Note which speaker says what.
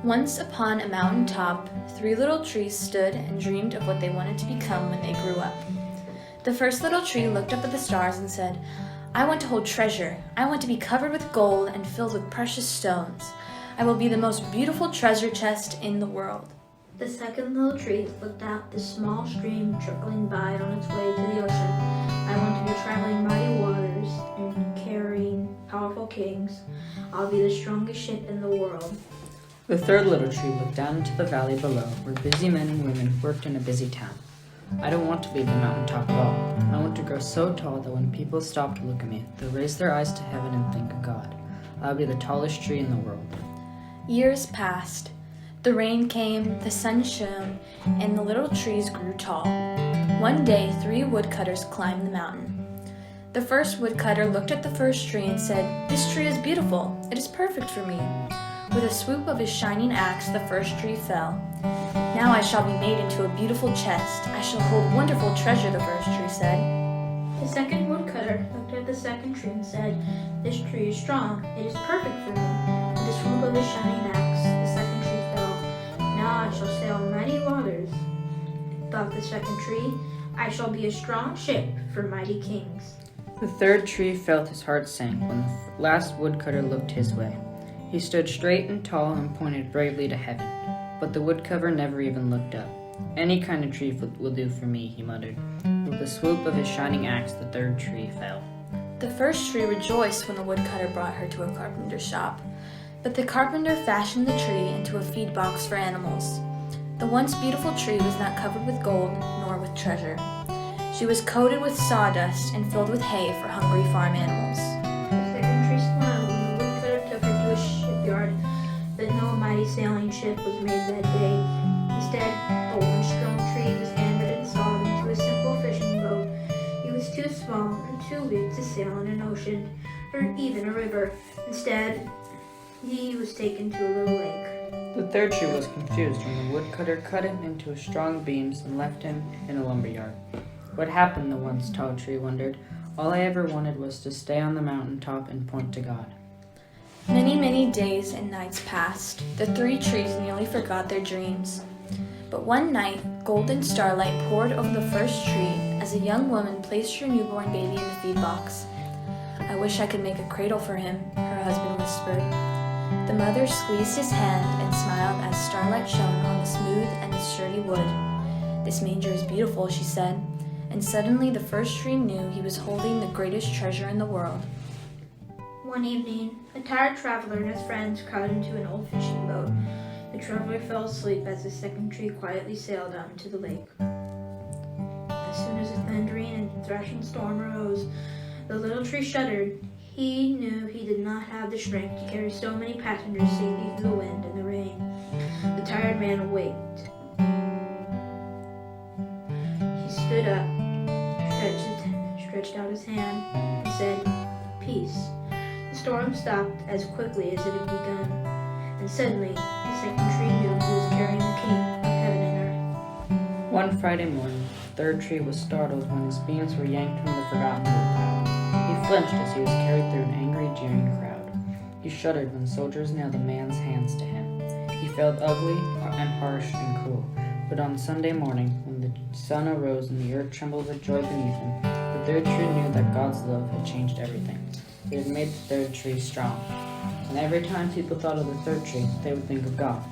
Speaker 1: Once upon a mountain top, 3 little trees stood and dreamed of what they wanted to become when they grew up. The first little tree looked up at the stars and said, "I want to hold treasure. I want to be covered with gold and filled with precious stones. I will be the most beautiful treasure chest in the world."
Speaker 2: The second little tree looked at the small stream trickling by on its way to the ocean. "I want to be traveling mighty waters and carrying powerful kings. I'll be the strongest ship in the world."
Speaker 3: The third little tree looked down into the valley below, where busy men and women worked in a busy town. "I don't want to leave the mountaintop at all. I want to grow so tall that when people stop to look at me, they'll raise their eyes to heaven and think of God. I'll be the tallest tree in the world."
Speaker 1: Years passed. The rain came, the sun shone, and the little trees grew tall. One day, 3 woodcutters climbed the mountain. The first woodcutter looked at the first tree and said, "This tree is beautiful. It is perfect for me." With a swoop of his shining axe, the first tree fell. "Now I shall be made into a beautiful chest. I shall hold wonderful treasure," the first tree said.
Speaker 2: The second woodcutter looked at the second tree and said, "This tree is strong. It is perfect for me." With a swoop of his shining axe, the second tree fell. "Now I shall sail mighty waters," thought the second tree. "I shall be a strong ship for mighty kings."
Speaker 3: The third tree felt his heart sink when the last woodcutter looked his way. He stood straight and tall and pointed bravely to heaven, but the woodcutter never even looked up. "Any kind of tree will do for me," he muttered. With a swoop of his shining axe, the third tree fell.
Speaker 1: The first tree rejoiced when the woodcutter brought her to a carpenter's shop. But the carpenter fashioned the tree into a feed box for animals. The once beautiful tree was not covered with gold nor with treasure. She was coated with sawdust and filled with hay for hungry farm animals.
Speaker 2: The second tree smiled when the woodcutter took her to a shipyard, but no mighty sailing ship was made that day. Instead, a one strong tree was hammered and sawed into a simple fishing boat. It was too small and too weak to sail in an ocean, or even a river. Instead, he was taken to a little lake.
Speaker 3: The third tree was confused when the woodcutter cut him into strong beams and left him in a lumberyard. What happened, the once tall tree wondered. All I ever wanted was to stay on the mountaintop and point to God.
Speaker 1: Many, many days and nights passed. The 3 trees nearly forgot their dreams. But one night, golden starlight poured over the first tree as a young woman placed her newborn baby in the feed box. "I wish I could make a cradle for him," her husband whispered. The mother squeezed his hand and smiled as starlight shone on the smooth and sturdy wood. "This manger is beautiful," she said, and suddenly the first tree knew he was holding the greatest treasure in the world.
Speaker 2: One evening, a tired traveler and his friends crowded into an old fishing boat. The traveler fell asleep as the second tree quietly sailed out into the lake. As soon as a thundering and thrashing storm arose, the little tree shuddered. He knew he did not have the strength to carry so many passengers safely through the wind and the rain. The tired man awaked. He stood up, stretched out his hand, and said, "Peace." The storm stopped as quickly as it had begun, and suddenly the second tree knew he was carrying the King of heaven and earth.
Speaker 3: One Friday morning, the third tree was startled when his beams were yanked from the forgotten woodpile. He flinched as he was carried through an angry, jeering crowd. He shuddered when soldiers nailed a man's hands to him. He felt ugly and harsh and cruel. But on Sunday morning, when the sun arose and the earth trembled with joy beneath him, the third tree knew that God's love had changed everything. It had made the third tree strong. And every time people thought of the third tree, they would think of God.